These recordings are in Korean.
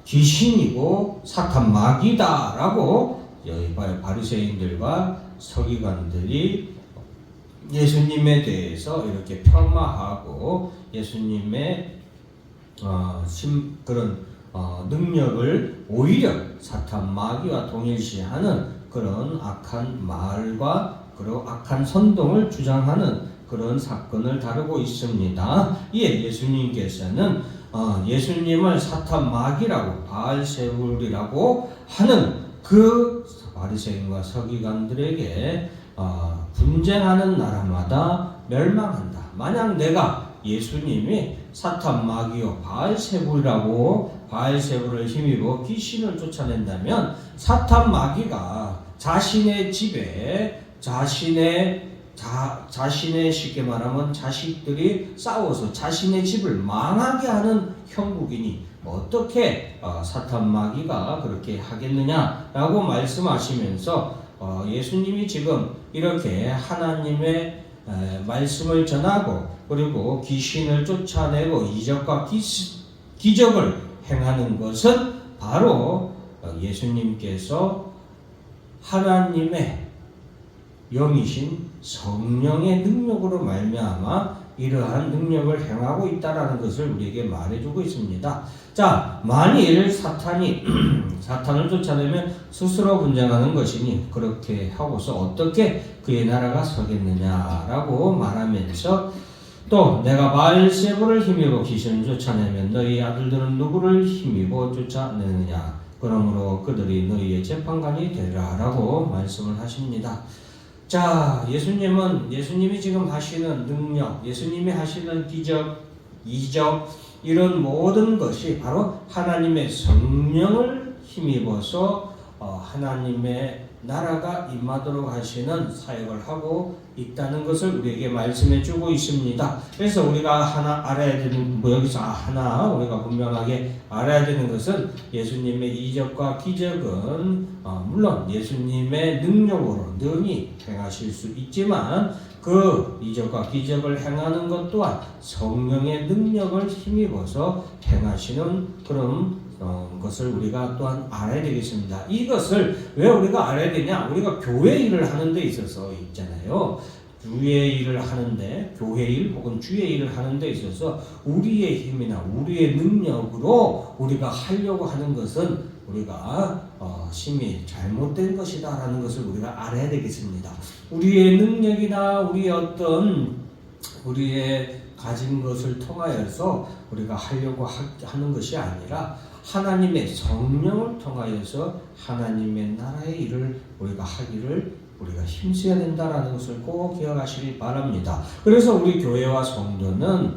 귀신이고 사탄 마귀다라고 바리새인들과 서기관들이 예수님에 대해서 이렇게 폄하하고 예수님의 그런 능력을 오히려 사탄 마귀와 동일시하는 그런 악한 말과 그리고 악한 선동을 주장하는 그런 사건을 다루고 있습니다. 이에 예수님께서는 예수님을 사탄 마귀라고 바알세불이라고 하는 그 바리새인과 서기관들에게 분쟁하는 나라마다 멸망한다. 만약 내가 예수님이 사탄 마귀요 바알세불이라고 바알세불을 힘입어 귀신을 쫓아낸다면 사탄 마귀가 자신의 집에 자신의 쉽게 말하면 자식들이 싸워서 자신의 집을 망하게 하는 형국이니 어떻게 사탄 마귀가 그렇게 하겠느냐라고 말씀하시면서 예수님이 지금 이렇게 하나님의 말씀을 전하고 그리고 귀신을 쫓아내고 이적과 기적을 행하는 것은 바로 예수님께서 하나님의 영이신 성령의 능력으로 말미암아 이러한 능력을 행하고 있다라는 것을 우리에게 말해주고 있습니다. 자, 만일 사탄을 쫓아내면 스스로 분쟁하는 것이니 그렇게 하고서 어떻게 그의 나라가 서겠느냐라고 말하면서 또 내가 바알세불을 힘입어 귀신을 쫓아내면 너희 아들들은 누구를 힘입어 쫓아내느냐 그러므로 그들이 너희의 재판관이 되리라라고 말씀을 하십니다. 자, 예수님이 지금 하시는 능력, 예수님이 하시는 기적, 이적 이런 모든 것이 바로 하나님의 성령을 힘입어서 하나님의 나라가 임하도록 하시는 사역을 하고 있다는 것을 우리에게 말씀해 주고 있습니다. 그래서 우리가 하나 알아야 되는 여기서 우리가 분명하게 알아야 되는 것은 예수님의 이적과 기적은 물론 예수님의 능력으로 능히 행하실 수 있지만 그 이적과 기적을 행하는 것 또한 성령의 능력을 힘입어서 행하시는 그런 것을 우리가 또한 알아야 되겠습니다. 이것을 왜 우리가 알아야 되냐? 우리가 교회 일을 하는 데 있어서 있잖아요. 주의 일을 하는데 교회 일 혹은 주의 일을 하는 데 있어서 우리의 힘이나 우리의 능력으로 우리가 하려고 하는 것은 우리가 심히 잘못된 것이다 라는 것을 우리가 알아야 되겠습니다. 우리의 능력이나 우리의 가진 것을 통하여서 우리가 하려고 하는 것이 아니라 하나님의 성령을 통하여서 하나님의 나라의 일을 우리가 하기를 우리가 힘써야 된다라는 것을 꼭 기억하시기 바랍니다. 그래서 우리 교회와 성도는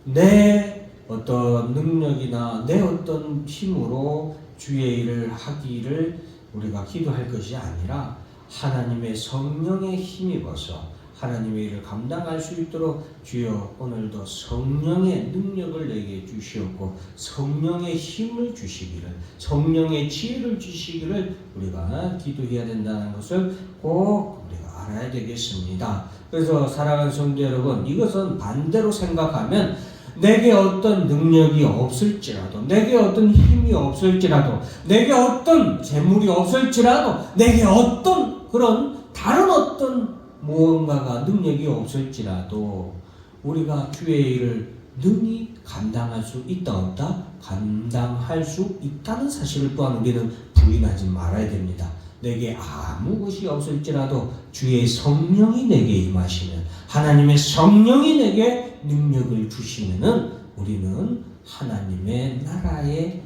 내 어떤 능력이나 내 어떤 힘으로 주의 일을 하기를 우리가 기도할 것이 아니라 하나님의 성령에 힘입어서 하나님의 일을 감당할 수 있도록 주여 오늘도 성령의 능력을 내게 주시옵고 성령의 힘을 주시기를 성령의 지혜를 주시기를 우리가 기도해야 된다는 것을 꼭 우리가 알아야 되겠습니다. 그래서 사랑하는 성도 여러분, 이것은 반대로 생각하면 내게 어떤 능력이 없을지라도 내게 어떤 힘이 없을지라도 내게 어떤 재물이 없을지라도 내게 어떤 그런 다른 어떤 무언가가 능력이 없을지라도 우리가 주의 일을 능히 감당할 수 있다 없다? 감당할 수 있다는 사실을 또한 우리는 부인하지 말아야 됩니다. 내게 아무 것이 없을지라도 주의 성령이 내게 임하시면 하나님의 성령이 내게 능력을 주시면은 우리는 하나님의 나라의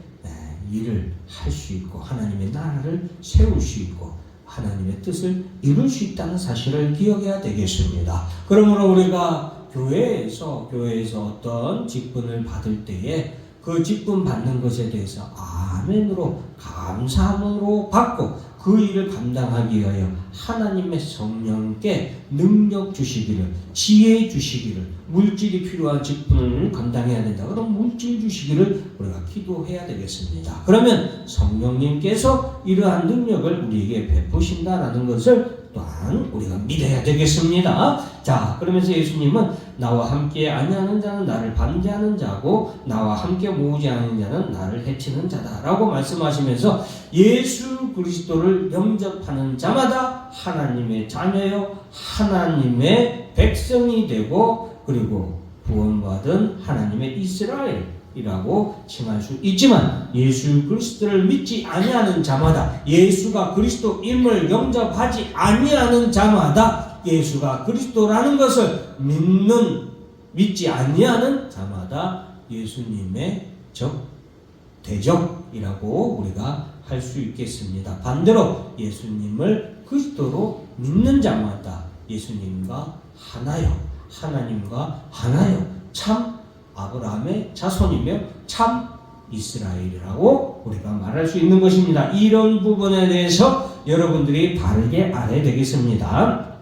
일을 할 수 있고 하나님의 나라를 세울 수 있고 하나님의 뜻을 이룰 수 있다는 사실을 기억해야 되겠습니다. 그러므로 우리가 교회에서 어떤 직분을 받을 때에 그 직분 받는 것에 대해서 아멘으로 감사함으로 받고 그 일을 감당하기 위하여 하나님의 성령께 능력 주시기를, 지혜 주시기를, 물질이 필요한 직분을 감당해야 된다. 그럼 물질 주시기를 우리가 기도해야 되겠습니다. 그러면 성령님께서 이러한 능력을 우리에게 베푸신다라는 것을 또한 우리가 믿어야 되겠습니다. 자, 그러면서 예수님은 나와 함께 아니하는 자는 나를 반대하는 자고 나와 함께 모으지 않는 자는 나를 해치는 자다라고 말씀하시면서 예수 그리스도를 영접하는 자마다 하나님의 자녀요 하나님의 백성이 되고 그리고 구원받은 하나님의 이스라엘이라고 칭할 수 있지만 예수 그리스도를 믿지 아니하는 자마다 예수가 그리스도임을 영접하지 아니하는 자마다 예수가 그리스도라는 것을 믿지 아니하는 자마다 예수님의 대적이라고 우리가 할 수 있겠습니다. 반대로 예수님을 그리스도로 믿는 자마다 예수님과 하나요 하나님과 하나요 참 아브라함의 자손이며 참 이스라엘이라고 우리가 말할 수 있는 것입니다. 이런 부분에 대해서 여러분들이 바르게 알아야 되겠습니다.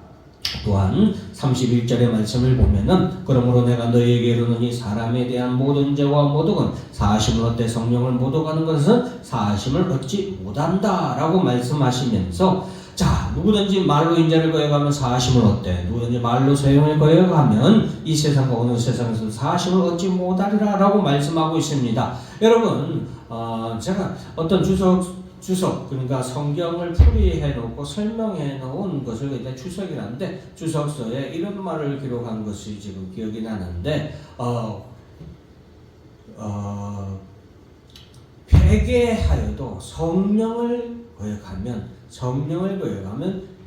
또한 31절의 말씀을 보면은 그러므로 내가 너희에게 이르노니 사람에 대한 모든 죄와 모독은 사하심을 얻되 성령을 모독하는 것은 사하심을 얻지 못한다 라고 말씀하시면서 자, 누구든지 말로 인자를 거역하면 사하심을 얻되 누구든지 말로 소용을 거역하면 이 세상과 어느 세상에서 사하심을 얻지 못하리라 라고 말씀하고 있습니다. 여러분 제가 어떤 주석 그러니까 성경을 풀이해 놓고 설명해 놓은 것을 일단 주석이라는데 주석서에 이런 말을 기록한 것이 지금 기억이 나는데 회개하여도 성령을 거역하면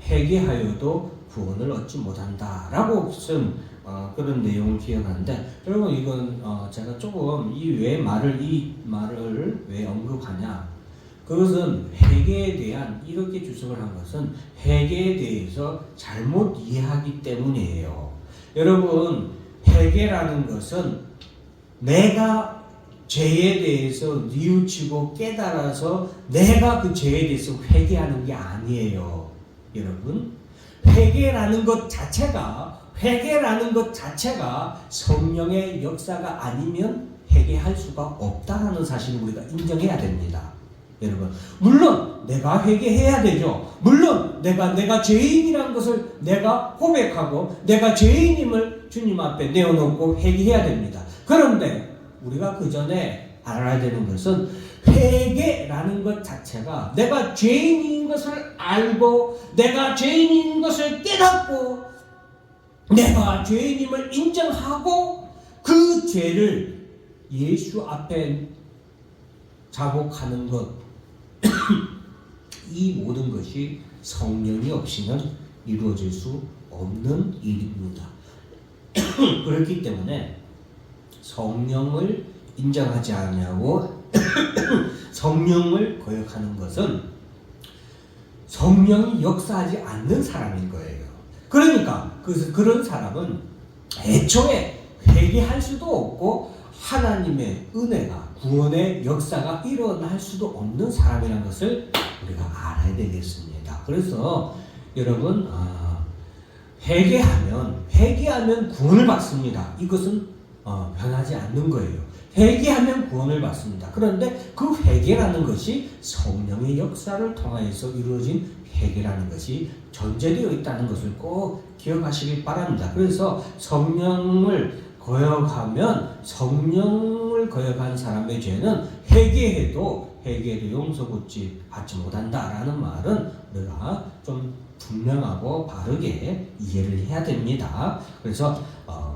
회개하여도 구원을 얻지 못한다라고 쓴 그런 내용을 기억하는데 여러분 이건 제가 조금 이 말을 왜 언급하냐? 그것은 회개에 대한 이렇게 주석을 한 것은 회개에 대해서 잘못 이해하기 때문이에요. 여러분 회개라는 것은 내가 죄에 대해서 뉘우치고 깨달아서 내가 그 죄에 대해서 회개하는 게 아니에요. 여러분 회개라는 것 자체가 성령의 역사가 아니면 회개할 수가 없다는 사실을 우리가 인정해야 됩니다. 여러분 물론 내가 회개해야 되죠. 물론 내가 죄인이라는 것을 내가 고백하고 내가 죄인임을 주님 앞에 내어놓고 회개해야 됩니다. 그런데 우리가 그 전에 알아야 되는 것은 회개라는 것 자체가 내가 죄인인 것을 알고 내가 죄인인 것을 깨닫고 내가 죄인임을 인정하고 그 죄를 예수 앞에 자복하는 것 이 모든 것이 성령이 없이는 이루어질 수 없는 일입니다. 그렇기 때문에 성령을 인정하지 않냐고 성령을 거역하는 것은 성령이 역사하지 않는 사람인 거예요. 그러니까 그런 사람은 애초에 회개할 수도 없고 하나님의 은혜가 구원의 역사가 일어날 수도 없는 사람이라는 것을 우리가 알아야 되겠습니다. 그래서 여러분 회개하면 구원을 받습니다. 이것은 변하지 않는 거예요. 회개하면 구원을 받습니다. 그런데 그 회개라는 것이 성령의 역사를 통하여서 이루어진 회개라는 것이 전제되어 있다는 것을 꼭 기억하시길 바랍니다. 그래서 성령을 거역한 사람의 죄는 회개해도 받지 못한다라는 말은 우리가 좀 분명하고 바르게 이해를 해야 됩니다. 그래서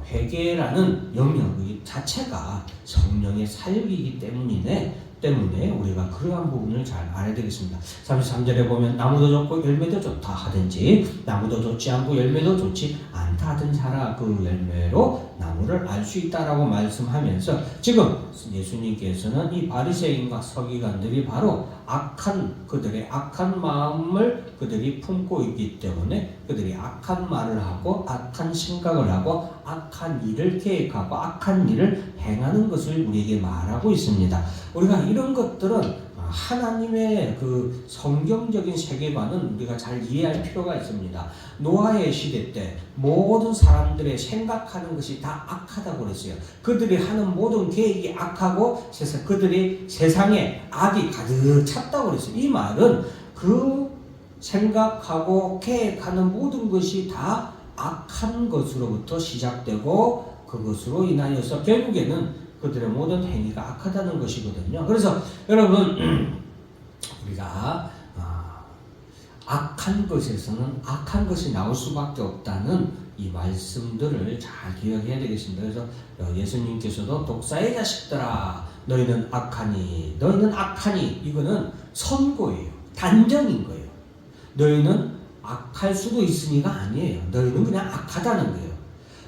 회개라는 영역 자체가 성령의 사역이기 때문에 우리가 그러한 부분을 잘 알아야 되겠습니다. 33절에 보면 나무도 좋고 열매도 좋다 하든지 나무도 좋지 않고 열매도 좋지 않다 하든지 하라. 그 열매로 나무를 알 수 있다라고 말씀하면서 지금 예수님께서는 이 바리새인과 서기관들이 바로 그들의 악한 마음을 그들이 품고 있기 때문에 그들이 악한 말을 하고 악한 생각을 하고 악한 일을 계획하고 악한 일을 행하는 것을 우리에게 말하고 있습니다. 우리가 이런 것들은 하나님의 그 성경적인 세계관은 우리가 잘 이해할 필요가 있습니다. 노아의 시대 때 모든 사람들의 생각하는 것이 다 악하다고 그랬어요. 그들이 하는 모든 계획이 악하고 그들이 세상에 악이 가득 찼다고 그랬어요. 이 말은 그 생각하고 계획하는 모든 것이 다 악한 것으로부터 시작되고 그것으로 인하여서 결국에는 그들의 모든 행위가 악하다는 것이거든요. 그래서 여러분 우리가 악한 것에서는 악한 것이 나올 수밖에 없다는 이 말씀들을 잘 기억해야 되겠습니다. 그래서 예수님께서도 독사의 자식들아 너희는 악하니 너희는 악하니 이거는 선고예요. 단정인 거예요. 너희는 악할 수도 있으니가 아니에요. 너희는 그냥 악하다는 거예요.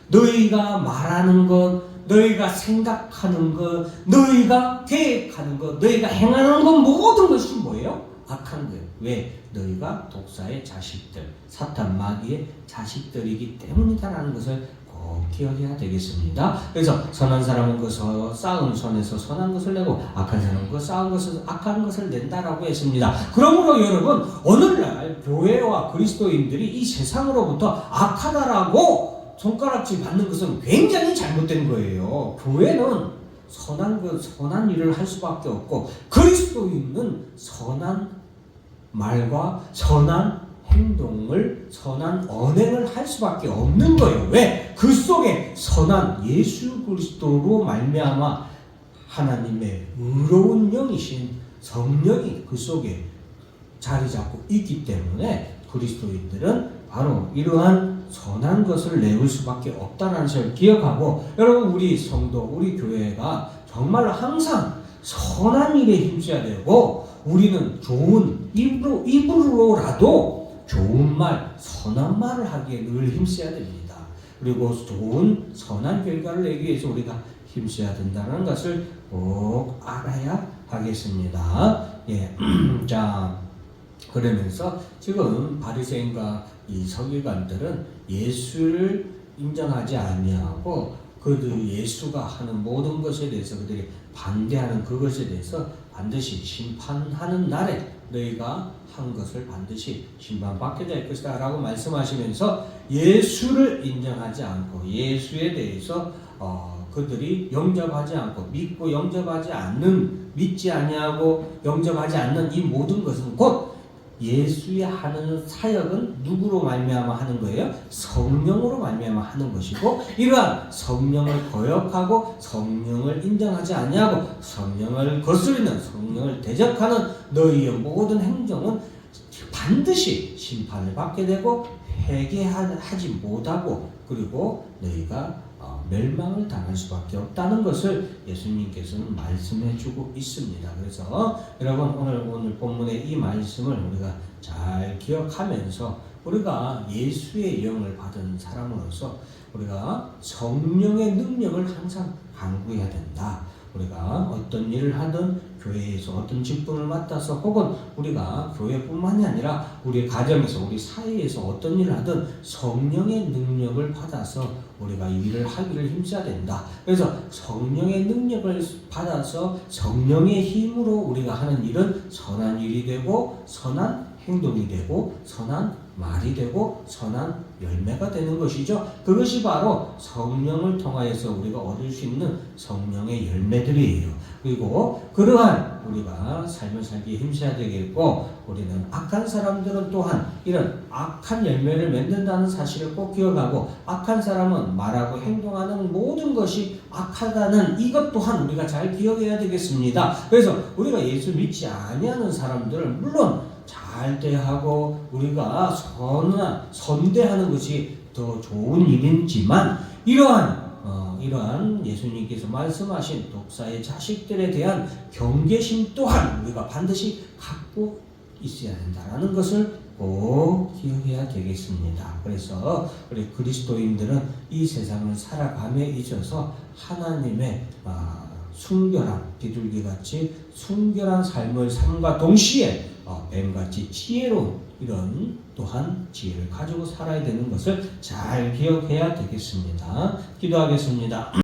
너희가 말하는 것, 너희가 생각하는 것, 너희가 계획하는 것, 너희가 행하는 것 모든 것이 뭐예요? 악한 거예요. 왜? 너희가 독사의 자식들, 사탄 마귀의 자식들이기 때문이다라는 것을 꼭 기억해야 되겠습니다. 그래서 선한 사람은 그 쌓은 손에서 선한 것을 내고 악한 사람은 그 쌓은 것에서 악한 것을 낸다라고 했습니다. 그러므로 여러분 오늘날 교회와 그리스도인들이 이 세상으로부터 악하다라고 손가락질 받는 것은 굉장히 잘못된 거예요. 교회는 선한 일을 할 수밖에 없고 그리스도인은 선한 말과 선한 행동을 선한 언행을 할 수밖에 없는 거예요. 왜? 그 속에 선한 예수 그리스도로 말미암아 하나님의 의로운 영이신 성령이 그 속에 자리 잡고 있기 때문에 그리스도인들은 바로 이러한 선한 것을 내올 수밖에 없다는 것을 기억하고 여러분 우리 성도, 우리 교회가 정말 항상 선한 일에 힘써야 되고 우리는 좋은 입으로라도 좋은 말, 선한 말을 하기에 늘 힘써야 됩니다. 그리고 좋은 선한 결과를 내기 위해서 우리가 힘써야 된다는 것을 꼭 알아야 하겠습니다. 예, 자 그러면서 지금 바리새인과 이 서기관들은 예수를 인정하지 아니하고 그들 예수가 하는 모든 것에 대해서 그들이 반대하는 그것에 대해서 반드시 심판하는 날에 너희가 한 것을 반드시 심판받게 될 것이다 라고 말씀하시면서 예수를 인정하지 않고 예수에 대해서 그들이 영접하지 않고 믿고 영접하지 않는 믿지 아니하고 영접하지 않는 이 모든 것은 곧 예수의 하는 사역은 누구로 말미암아 하는 거예요? 성령으로 말미암아 하는 것이고 이러한 성령을 거역하고 성령을 인정하지 아니하고 성령을 거스르는 성령을 대적하는 너희의 모든 행정은 반드시 심판을 받게 되고 회개하지 못하고 그리고 너희가 멸망을 당할 수밖에 없다는 것을 예수님께서는 말씀해 주고 있습니다. 그래서 여러분 오늘 본문의 이 말씀을 우리가 잘 기억하면서 우리가 예수의 영을 받은 사람으로서 우리가 성령의 능력을 항상 강구해야 된다. 우리가 어떤 일을 하든 교회에서 어떤 직분을 맡아서 혹은 우리가 교회뿐만이 아니라 우리 가정에서 우리 사회에서 어떤 일을 하든 성령의 능력을 받아서 우리가 이 일을 하기를 힘써야 된다. 그래서 성령의 능력을 받아서 성령의 힘으로 우리가 하는 일은 선한 일이 되고 선한 행동이 되고 선한 말이 되고 선한 열매가 되는 것이죠. 그것이 바로 성령을 통하여서 우리가 얻을 수 있는 성령의 열매들이에요. 그리고 그러한 우리가 삶을 살기에 힘써야 되겠고 우리는 악한 사람들은 또한 이런 악한 열매를 맺는다는 사실을 꼭 기억하고 악한 사람은 말하고 행동하는 모든 것이 악하다는 이것 또한 우리가 잘 기억해야 되겠습니다. 그래서 우리가 예수 믿지 아니하는 사람들은 물론 잘 대하고 우리가 선대하는 것이 더 좋은 일이지만 이러한 예수님께서 말씀하신 독사의 자식들에 대한 경계심 또한 우리가 반드시 갖고 있어야 된다는 것을 꼭 기억해야 되겠습니다. 그래서 우리 그리스도인들은 이 세상을 살아감에 있어서 하나님의 순결한 비둘기같이 순결한 삶을 삶과 동시에 뱀같이 지혜로운 이런 또한 지혜를 가지고 살아야 되는 것을 잘 기억해야 되겠습니다. 기도하겠습니다.